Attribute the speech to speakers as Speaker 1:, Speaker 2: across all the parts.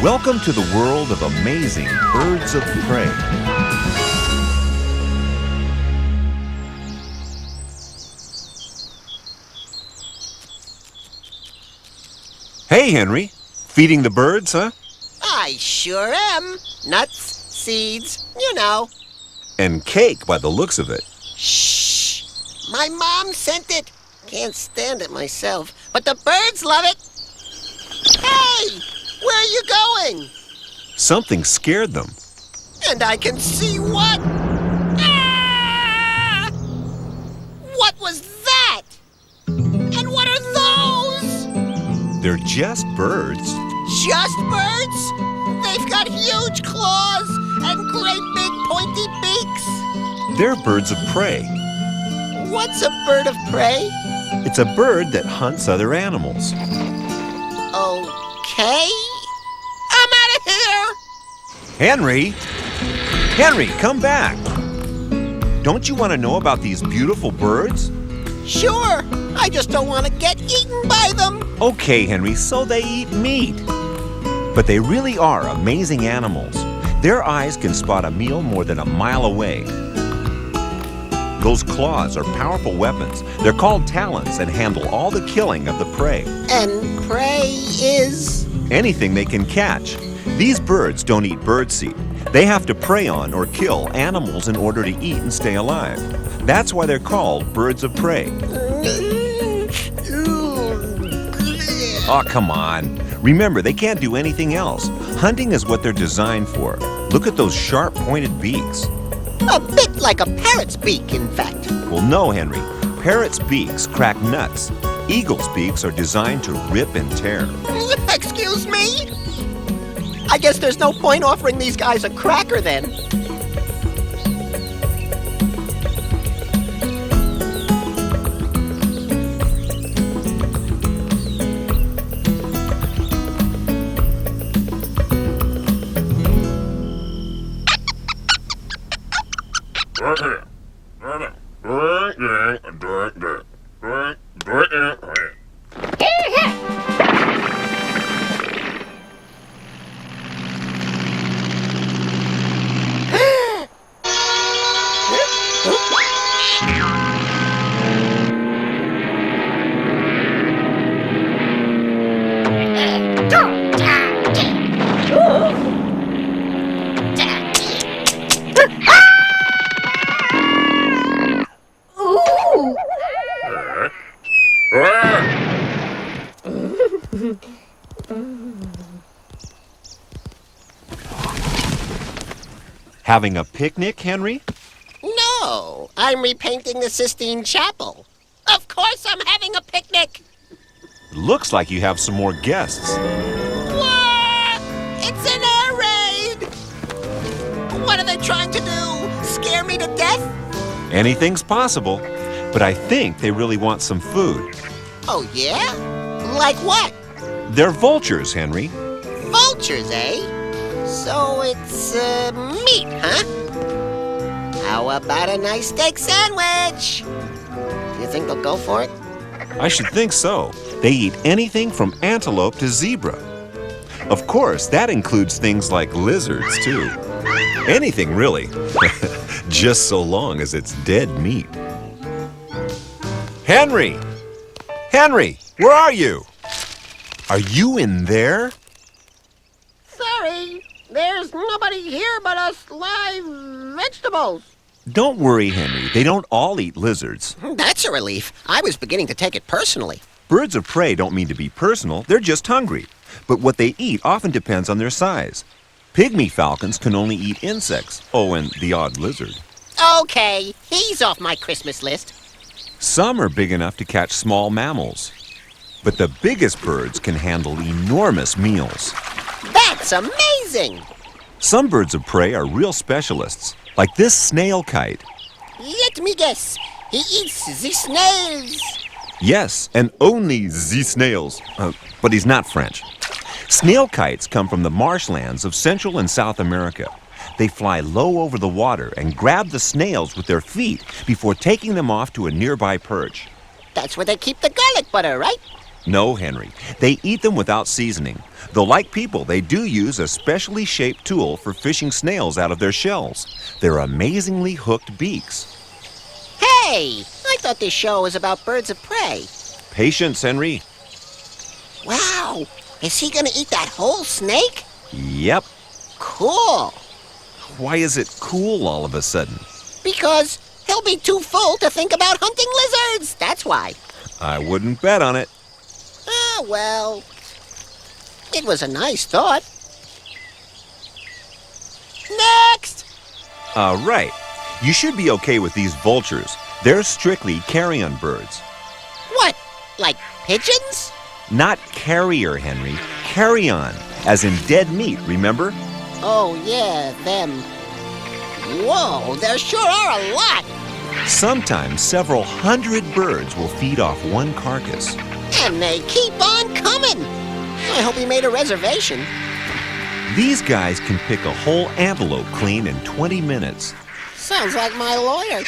Speaker 1: Welcome to the world of amazing birds of prey. Hey, Henry. Feeding the birds, huh?
Speaker 2: I sure am. Nuts, seeds, you know.
Speaker 1: And cake by the looks of it.
Speaker 2: Shh! My mom sent it. Can't stand it myself, but the birds love it. Hey! Where are you going?
Speaker 1: Something scared them.
Speaker 2: And I can see what? Ah! What was that? And what are those?
Speaker 1: They're just birds.
Speaker 2: Just birds? They've got huge claws and great big pointy beaks.
Speaker 1: They're birds of prey.
Speaker 2: What's a bird of prey?
Speaker 1: It's a bird that hunts other animals.
Speaker 2: Okay. I'm out of here!
Speaker 1: Henry! Henry, come back! Don't you want to know about these beautiful birds?
Speaker 2: Sure. I just don't want to get eaten by them.
Speaker 1: Okay, Henry, so they eat meat. But they really are amazing animals. Their eyes can spot a meal more than a mile away. Those claws are powerful weapons. They're called talons and handle all the killing of the prey.
Speaker 2: And prey is?
Speaker 1: Anything they can catch. These birds don't eat birdseed. They have to prey on or kill animals in order to eat and stay alive. That's why they're called birds of prey. Oh, come on. Remember, they can't do anything else. Hunting is what they're designed for. Look at those sharp, pointed beaks.
Speaker 2: A bit like a parrot's beak, in fact.
Speaker 1: Well, no, Henry. Parrots' beaks crack nuts. Eagles' beaks are designed to rip and tear.
Speaker 2: Excuse me? I guess there's no point offering these guys a cracker then.
Speaker 1: Having a picnic, Henry?
Speaker 2: No, I'm repainting the Sistine Chapel. Of course I'm having a picnic.
Speaker 1: Looks like you have some more guests.
Speaker 2: What? It's an air raid. What are they trying to do? Scare me to death?
Speaker 1: Anything's possible, but I think they really want some food.
Speaker 2: Oh, yeah? Like what?
Speaker 1: They're vultures, Henry.
Speaker 2: Vultures, eh? So it's, meat, huh? How about a nice steak sandwich? Do you think they'll go for it?
Speaker 1: I should think so. They eat anything from antelope to zebra. Of course, that includes things like lizards, too. Anything, really. Just so long as it's dead meat. Henry! Henry, where are you? Are you in there?
Speaker 2: Sorry, there's nobody here but us live vegetables.
Speaker 1: Don't worry, Henry. They don't all eat lizards.
Speaker 2: That's a relief. I was beginning to take it personally.
Speaker 1: Birds of prey don't mean to be personal. They're just hungry. But what they eat often depends on their size. Pygmy falcons can only eat insects. Oh, and the odd lizard.
Speaker 2: Okay, he's off my Christmas list.
Speaker 1: Some are big enough to catch small mammals. But the biggest birds can handle enormous meals.
Speaker 2: That's amazing!
Speaker 1: Some birds of prey are real specialists, like this snail kite.
Speaker 2: Let me guess. He eats the snails.
Speaker 1: Yes, and only the snails. But he's not French. Snail kites come from the marshlands of Central and South America. They fly low over the water and grab the snails with their feet before taking them off to a nearby perch.
Speaker 2: That's where they keep the garlic butter, right?
Speaker 1: No, Henry. They eat them without seasoning. Though like people, they do use a specially shaped tool for fishing snails out of their shells. They're amazingly hooked beaks.
Speaker 2: Hey, I thought this show was about birds of prey.
Speaker 1: Patience, Henry.
Speaker 2: Wow, is he gonna eat that whole snake?
Speaker 1: Yep.
Speaker 2: Cool.
Speaker 1: Why is it cool all of a sudden?
Speaker 2: Because he'll be too full to think about hunting lizards. That's why.
Speaker 1: I wouldn't bet on it.
Speaker 2: Ah, well, it was a nice thought. Next!
Speaker 1: Right. You should be okay with these vultures. They're strictly carrion birds.
Speaker 2: What, like pigeons?
Speaker 1: Not carrier, Henry. Carrion, as in dead meat, remember?
Speaker 2: Oh, yeah, them. Whoa, there sure are a lot.
Speaker 1: Sometimes several hundred birds will feed off one carcass.
Speaker 2: And they keep on coming. I hope he made a reservation.
Speaker 1: These guys can pick a whole antelope clean in 20 minutes.
Speaker 2: Sounds like my lawyer.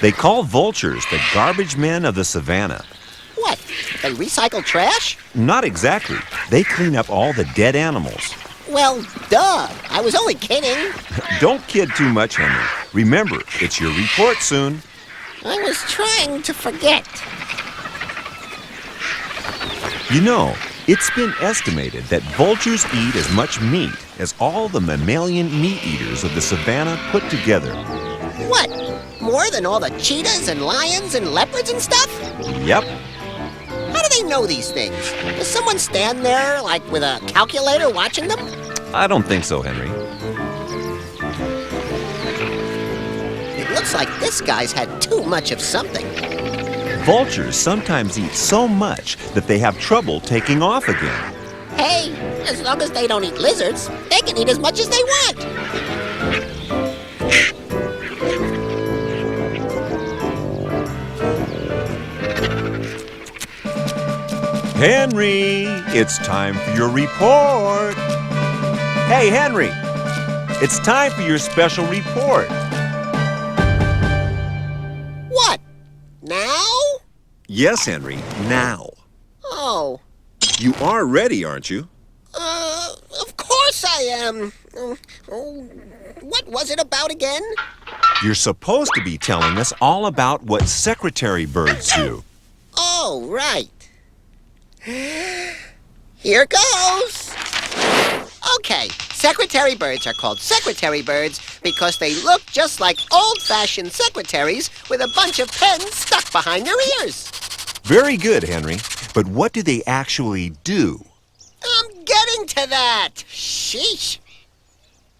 Speaker 1: They call vultures the garbage men of the savannah.
Speaker 2: What, they recycle trash?
Speaker 1: Not exactly. They clean up all the dead animals.
Speaker 2: Well, duh. I was only kidding.
Speaker 1: Don't kid too much, Henry. Remember, it's your report soon.
Speaker 2: I was trying to forget.
Speaker 1: You know, it's been estimated that vultures eat as much meat as all the mammalian meat eaters of the savannah put together.
Speaker 2: What? More than all the cheetahs and lions and leopards and stuff?
Speaker 1: Yep.
Speaker 2: How do they know these things? Does someone stand there, like with a calculator watching them?
Speaker 1: I don't think so, Henry.
Speaker 2: It looks like this guy's had too much of something.
Speaker 1: Vultures sometimes eat so much that they have trouble taking off again.
Speaker 2: Hey, as long as they don't eat lizards, they can eat as much as they want.
Speaker 1: Henry, it's time for your report. Hey, Henry, it's time for your special report.
Speaker 2: What? Now?
Speaker 1: Yes, Henry, now.
Speaker 2: Oh.
Speaker 1: You are ready, aren't you?
Speaker 2: Of course I am. What was it about again?
Speaker 1: You're supposed to be telling us all about what secretary birds do.
Speaker 2: Oh, right. Here goes. Okay, secretary birds are called secretary birds because they look just like old-fashioned secretaries with a bunch of pens stuck behind their ears.
Speaker 1: Very good, Henry. But what do they actually do?
Speaker 2: I'm getting to that. Sheesh.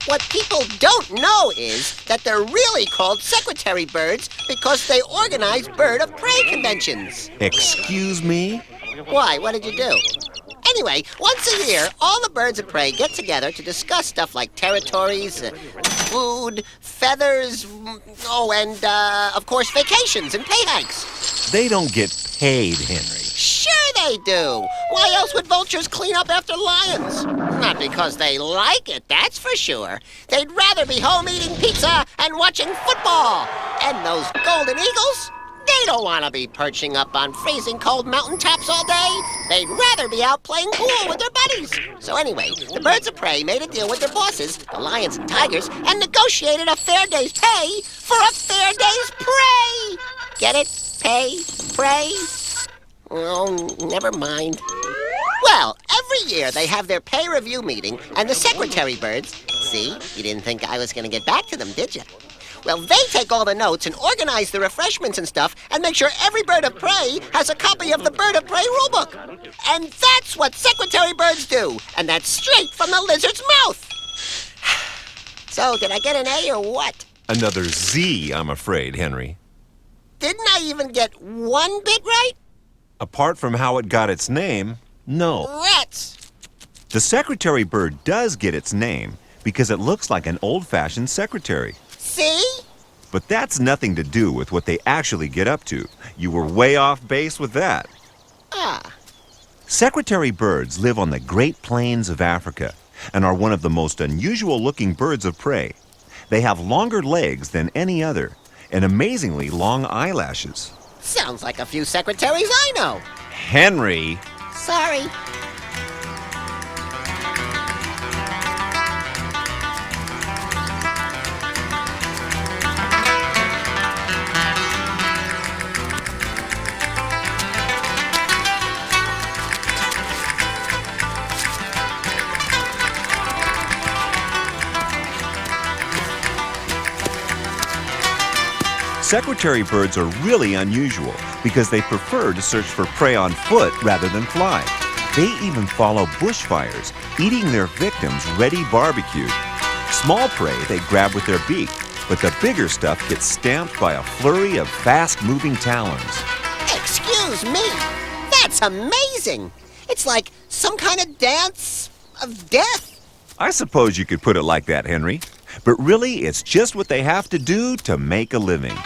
Speaker 2: What people don't know is that they're really called secretary birds because they organize bird of prey conventions.
Speaker 1: Excuse me?
Speaker 2: Why? What did you do? Anyway, once a year, all the birds of prey get together to discuss stuff like territories, food, feathers, and, of course, vacations and pay hikes.
Speaker 1: They don't get paid, Henry.
Speaker 2: Sure they do. Why else would vultures clean up after lions? Not because they like it, that's for sure. They'd rather be home eating pizza and watching football. And those golden eagles? They don't want to be perching up on freezing cold mountaintops all day. They'd rather be out playing pool with their buddies. So anyway, the birds of prey made a deal with their bosses, the lions and tigers, and negotiated a fair day's pay for a fair day's prey. Get it? Pay? Prey? Oh, never mind. Well, every year they have their pay review meeting, and the secretary birds... See, you didn't think I was going to get back to them, did you? Well, they take all the notes and organize the refreshments and stuff and make sure every bird of prey has a copy of the bird of prey rulebook. And that's what secretary birds do. And that's straight from the lizard's mouth. So, did I get an A or what?
Speaker 1: Another Z, I'm afraid, Henry.
Speaker 2: Didn't I even get one bit right?
Speaker 1: Apart from how it got its name, no.
Speaker 2: Rats.
Speaker 1: The secretary bird does get its name because it looks like an old-fashioned secretary.
Speaker 2: See?
Speaker 1: But that's nothing to do with what they actually get up to. You were way off base with that.
Speaker 2: Ah.
Speaker 1: Secretary birds live on the Great Plains of Africa and are one of the most unusual-looking birds of prey. They have longer legs than any other and amazingly long eyelashes.
Speaker 2: Sounds like a few secretaries I know.
Speaker 1: Henry.
Speaker 2: Sorry.
Speaker 1: Secretary birds are really unusual because they prefer to search for prey on foot rather than fly. They even follow bushfires, eating their victims ready barbecued. Small prey they grab with their beak, but the bigger stuff gets stamped by a flurry of fast-moving talons.
Speaker 2: Excuse me. That's amazing. It's like some kind of dance of death.
Speaker 1: I suppose you could put it like that, Henry. But really, it's just what they have to do to make a living.